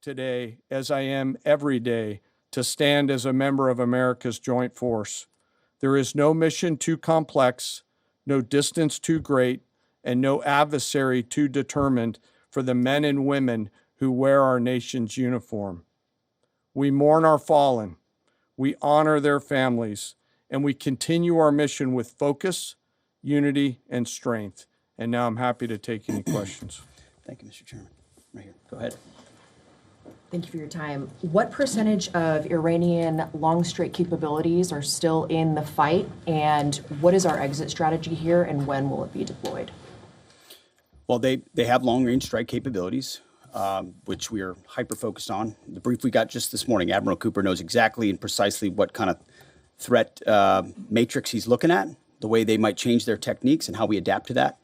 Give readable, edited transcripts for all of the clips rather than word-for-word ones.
today, as I am every day, to stand as a member of America's joint force. There is no mission too complex, no distance too great, and no adversary too determined for the men and women who wear our nation's uniform. We mourn our fallen, we honor their families, and we continue our mission with focus, unity, and strength. And now I'm happy to take any questions. Thank you, Mr. Chairman. Right here. Go ahead. Thank you for your time. What percentage of Iranian long-strike capabilities are still in the fight, and what is our exit strategy here, and when will it be deployed? Well, they have long-range strike capabilities, which we are hyper-focused on. The brief we got just this morning, Admiral Cooper knows exactly and precisely what kind of threat matrix he's looking at, the way they might change their techniques and how we adapt to that.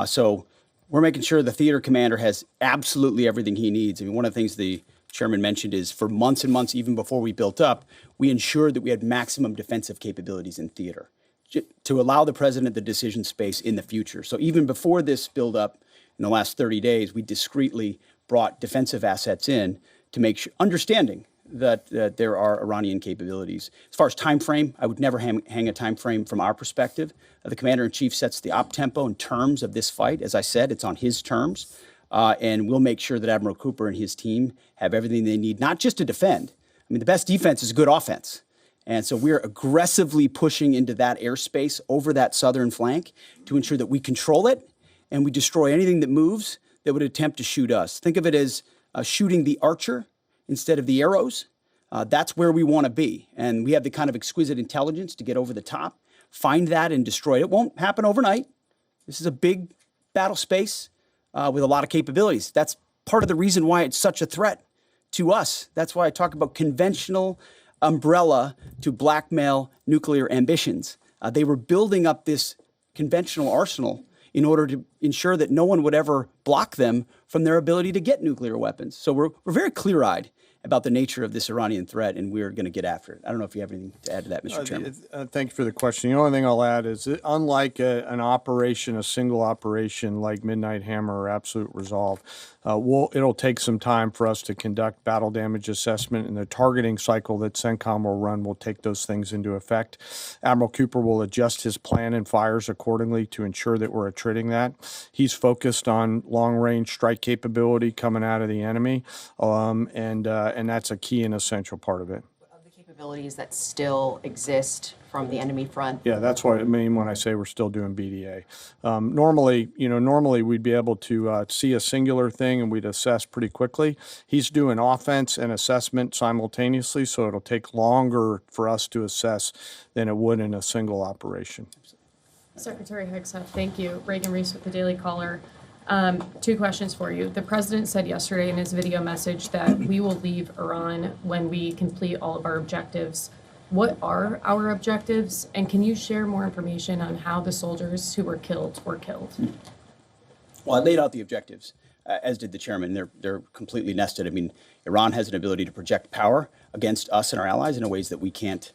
So we're making sure the theater commander has absolutely everything he needs. I mean, one of the things the chairman mentioned is for months and months, even before we built up, we ensured that we had maximum defensive capabilities in theater to allow the president the decision space in the future. So even before this buildup in the last 30 days, we discreetly brought defensive assets in to make sure, understanding that there are Iranian capabilities. As far as time frame, I would never hang a time frame from our perspective. The commander-in-chief sets the op tempo and terms of this fight. As I said, it's on his terms. And we'll make sure that Admiral Cooper and his team have everything they need, not just to defend. I mean, the best defense is good offense. And so we're aggressively pushing into that airspace over that southern flank to ensure that we control it and we destroy anything that moves that would attempt to shoot us. Think of it as shooting the archer instead of the arrows. That's where we want to be. And we have the kind of exquisite intelligence to get over the top, find that and destroy it. It won't happen overnight. This is a big battle space with a lot of capabilities. That's part of the reason why it's such a threat to us. That's why I talk about conventional umbrella to blackmail nuclear ambitions. They were building up this conventional arsenal in order to ensure that no one would ever block them from their ability to get nuclear weapons. So we're very clear-eyed about the nature of this Iranian threat, and we're going to get after it. I don't know if you have anything to add to that, Mr. Chairman. Thank you for the question. The only thing I'll add is that unlike an operation, a single operation like Midnight Hammer or Absolute Resolve, it'll take some time for us to conduct battle damage assessment, and the targeting cycle that CENTCOM will run will take those things into effect. Admiral Cooper will adjust his plan and fires accordingly to ensure that we're attriting that. He's focused on long-range strike capability coming out of the enemy, and that's a key and essential part of it. Of the capabilities that still exist from the enemy front? Yeah, that's what I mean when I say we're still doing BDA. Normally we'd be able to see a singular thing and we'd assess pretty quickly. He's doing offense and assessment simultaneously, so it'll take longer for us to assess than it would in a single operation. Secretary Hegseth, thank you. Reagan Reese with the Daily Caller. Two questions for you. The president said yesterday in his video message that we will leave Iran when we complete all of our objectives. What are our objectives? And can you share more information on how the soldiers who were killed were killed? Well, I laid out the objectives, as did the chairman. They're completely nested. I mean, Iran has an ability to project power against us and our allies in ways that we can't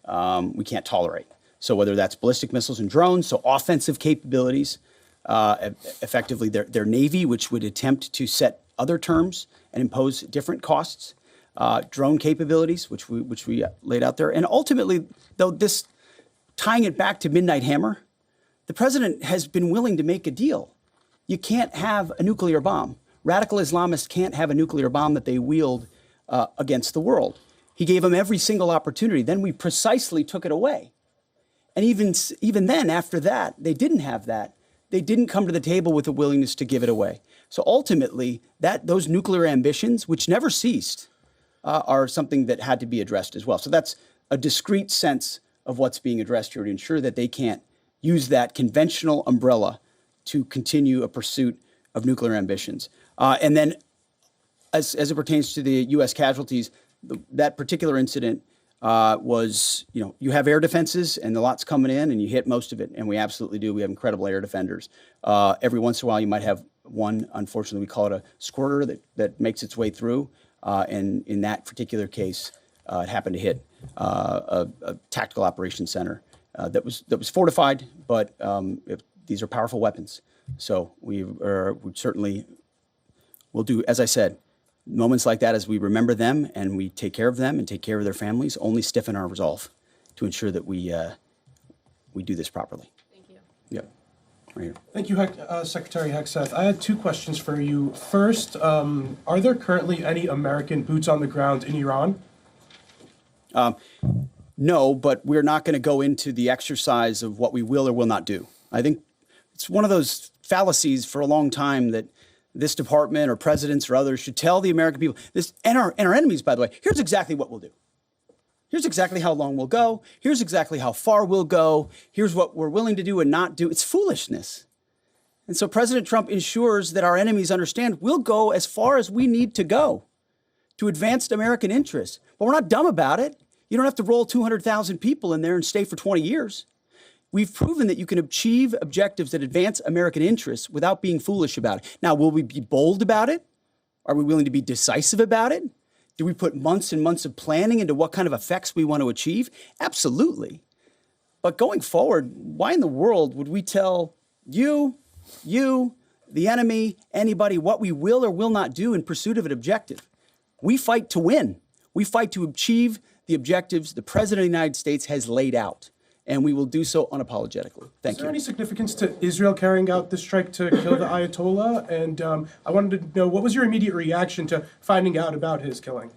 tolerate. So whether that's ballistic missiles and drones, so offensive capabilities, effectively their Navy, which would attempt to set other terms and impose different costs, drone capabilities, which we laid out there. And ultimately, though, this tying it back to Midnight Hammer, the president has been willing to make a deal. You can't have a nuclear bomb. Radical Islamists can't have a nuclear bomb that they wield against the world. He gave them every single opportunity. Then we precisely took it away. And even then, after that, they didn't have that. They didn't come to the table with a willingness to give it away. So ultimately, those nuclear ambitions, which never ceased, are something that had to be addressed as well. So that's a discrete sense of what's being addressed here to ensure that they can't use that conventional umbrella to continue a pursuit of nuclear ambitions. And then as it pertains to the U.S. casualties, that particular incident was, you have air defenses and the lot's coming in and you hit most of it. And we absolutely do. We have incredible air defenders. Every once in a while, you might have one, unfortunately, we call it a squirter that makes its way through. And in that particular case, it happened to hit a tactical operations center that was fortified, but these are powerful weapons. So we certainly will do, as I said, moments like that, as we remember them and we take care of them and take care of their families, only stiffen our resolve to ensure that we do this properly. Thank you. Yep. Right here. Thank you, Secretary Hegseth. I had two questions for you. First, are there currently any American boots on the ground in Iran? No, but we're not going to go into the exercise of what we will or will not do. I think it's one of those fallacies for a long time that this department or presidents or others should tell the American people, this, and our enemies, by the way, here's exactly what we'll do. Here's exactly how long we'll go. Here's exactly how far we'll go. Here's what we're willing to do and not do. It's foolishness. And so President Trump ensures that our enemies understand we'll go as far as we need to go to advance American interests. But we're not dumb about it. You don't have to roll 200,000 people in there and stay for 20 years. We've proven that you can achieve objectives that advance American interests without being foolish about it. Now, will we be bold about it? Are we willing to be decisive about it? Do we put months and months of planning into what kind of effects we want to achieve? Absolutely. But going forward, why in the world would we tell you, the enemy, anybody, what we will or will not do in pursuit of an objective? We fight to win. We fight to achieve the objectives the President of the United States has laid out, and we will do so unapologetically. Thank you. Is there any significance to Israel carrying out this strike to kill the Ayatollah? And I wanted to know, what was your immediate reaction to finding out about his killing?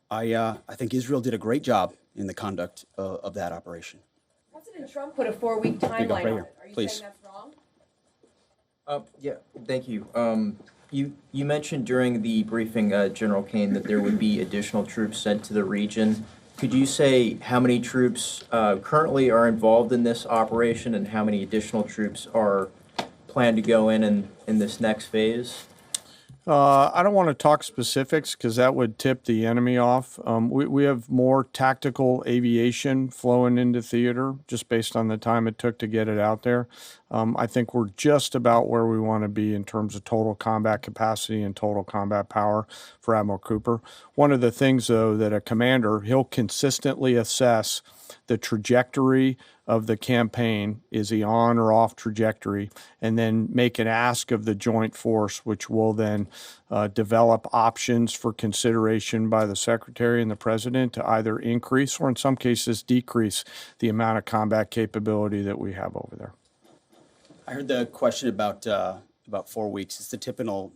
I think Israel did a great job in the conduct of that operation. President Trump put a 4-week you go, timeline right on here, it. Are you please. saying that's wrong? Yeah, thank you. You mentioned during the briefing, General Caine, that there would be additional troops sent to the region. Could you say how many troops currently are involved in this operation and how many additional troops are planned to go in this next phase? I don't want to talk specifics because that would tip the enemy off. We have more tactical aviation flowing into theater just based on the time it took to get it out there. I think we're just about where we want to be in terms of total combat capacity and total combat power for Admiral Cooper. One of the things, though, that a commander, he'll consistently assess the trajectory of the campaign. Is he on or off trajectory? And then make an ask of the joint force, which will then develop options for consideration by the Secretary and the President to either increase or in some cases decrease the amount of combat capability that we have over there. I heard the question about 4 weeks. It's the typical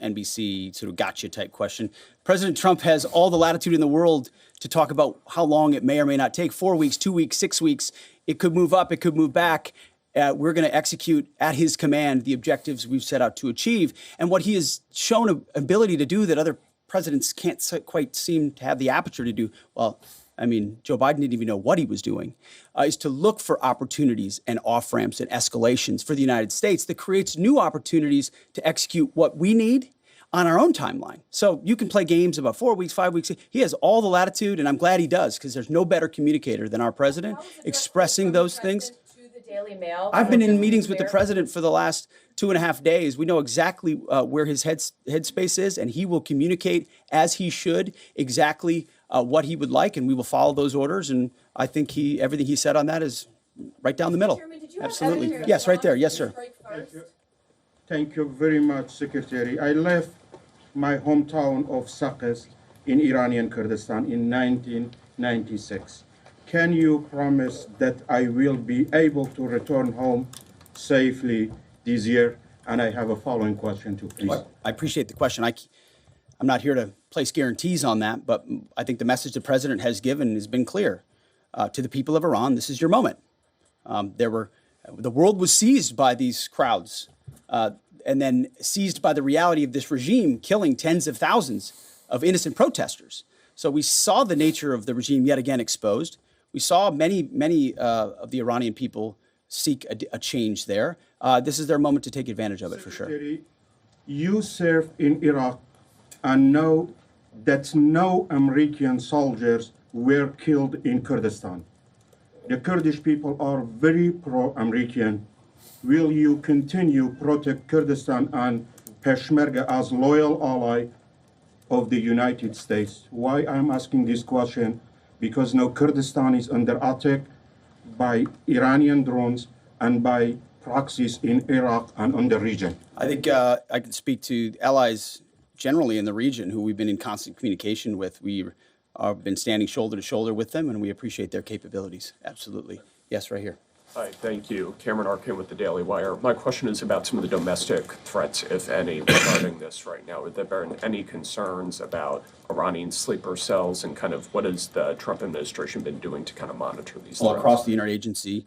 NBC sort of gotcha type question. President Trump has all the latitude in the world to talk about how long it may or may not take. 4 weeks, 2 weeks, 6 weeks. It could move up. It could move back. We're going to execute at his command the objectives we've set out to achieve. And what he has shown an ability to do that other presidents can't quite seem to have the aperture to do, well, I mean, Joe Biden didn't even know what he was doing, is to look for opportunities and off-ramps and escalations for the United States that creates new opportunities to execute what we need on our own timeline. So you can play games about 4 weeks, 5 weeks. He has all the latitude, and I'm glad he does, because there's no better communicator than our president expressing those things. Daily Mail. I've been in meetings with the president for the last 2.5 days. We know exactly where his headspace is, and he will communicate as he should exactly what he would like, and we will follow those orders. And I think everything he said on that is right down the middle. Chairman, did you Absolutely. have Yes, right there. Yes, sir. Thank you very much, Secretary. I left my hometown of Sexist in Iranian Kurdistan in 1996. Can you promise that I will be able to return home safely this year? And I have a following question too, please. I appreciate the question. I'm not here to place guarantees on that, but I think the message the president has given has been clear to the people of Iran. This is your moment. The world was seized by these crowds and then seized by the reality of this regime killing tens of thousands of innocent protesters. So we saw the nature of the regime yet again exposed. We saw many of the Iranian people seek a change there. This is their moment to take advantage of it, for sure. You served in Iraq and know that no American soldiers were killed in Kurdistan. The Kurdish people are very pro-American. Will you continue protect Kurdistan and Peshmerga as loyal ally of the United States? Why I'm asking this question? Because now Kurdistan is under attack by Iranian drones and by proxies in Iraq and on the region. I think I can speak to allies generally in the region who we've been in constant communication with. We've been standing shoulder to shoulder with them, and we appreciate their capabilities. Absolutely. Yes, right here. Hi, thank you. Cameron Arkin with the Daily Wire. My question is about some of the domestic threats, if any, regarding this right now. Have there been any concerns about Iranian sleeper cells, and kind of what has the Trump administration been doing to kind of monitor these Well, threats? across the interagency,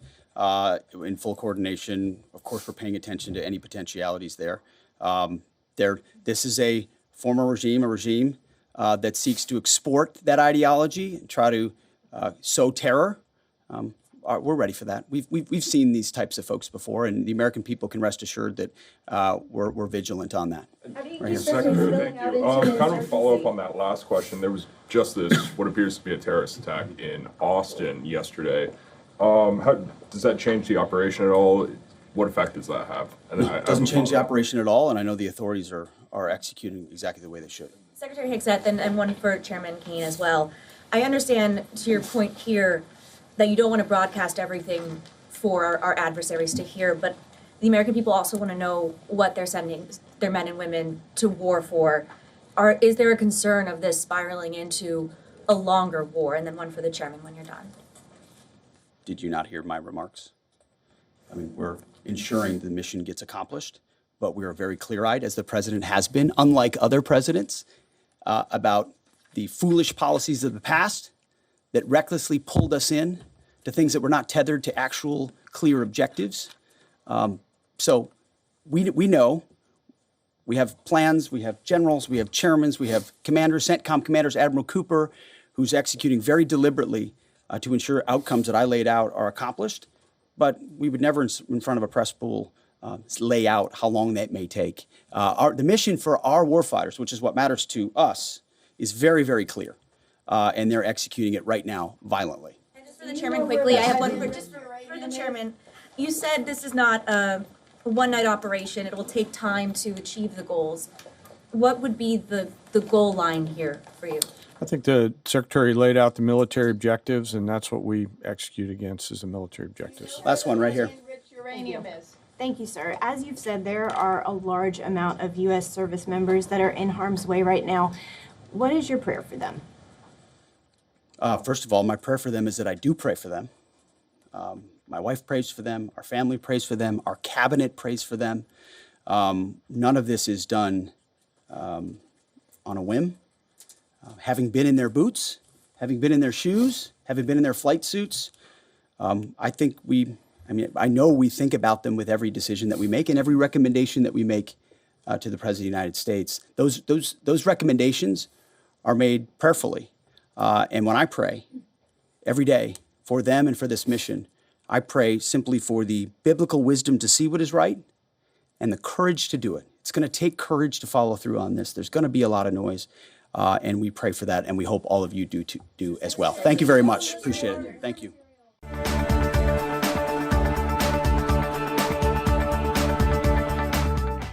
in full coordination, of course, we're paying attention to any potentialities there. This is a former regime, a regime that seeks to export that ideology and try to sow terror. We're ready for that. We've seen these types of folks before, and the American people can rest assured that we're vigilant on that. Secretary, thank you. Kind of a follow-up on that last question. There was just this, what appears to be a terrorist attack in Austin yesterday. How does that change the operation at all? What effect does that have? And It doesn't change the operation at all, and I know the authorities are executing exactly the way they should. Secretary Hegseth, and one for Chairman Caine as well. I understand, to your point here, that you don't want to broadcast everything for our adversaries to hear, but the American people also want to know what they're sending their men and women to war for. Is there a concern of this spiraling into a longer war? And then one for the chairman when you're done. Did you not hear my remarks? I mean, we're ensuring the mission gets accomplished, but we are very clear-eyed, as the president has been, unlike other presidents, about the foolish policies of the past that recklessly pulled us in to things that were not tethered to actual clear objectives. So we know, we have plans, we have generals, we have chairmen, we have commanders, CENTCOM commanders, Admiral Cooper, who's executing very deliberately to ensure outcomes that I laid out are accomplished. But we would never, in front of a press pool, lay out how long that may take. The mission for our warfighters, which is what matters to us, is very, very clear. And they're executing it right now violently. And just for the chairman quickly, I have one for the chairman. You said this is not a one-night operation. It will take time to achieve the goals. What would be the goal line here for you? I think the Secretary laid out the military objectives, and that's what we execute against, is the military objectives. Last one right here. Thank you, sir. As you've said, there are a large amount of U.S. service members that are in harm's way right now. What is your prayer for them? First of all, my prayer for them is that I do pray for them. My wife prays for them. Our family prays for them. Our cabinet prays for them. None of this is done on a whim. Having been in their boots, having been in their shoes, having been in their flight suits, I know we think about them with every decision that we make and every recommendation that we make to the President of the United States. Those recommendations are made prayerfully. And when I pray every day for them and for this mission, I pray simply for the biblical wisdom to see what is right and the courage to do it. It's going to take courage to follow through on this. There's going to be a lot of noise. And we pray for that, and we hope all of you do as well. Thank you very much. Appreciate it. Thank you.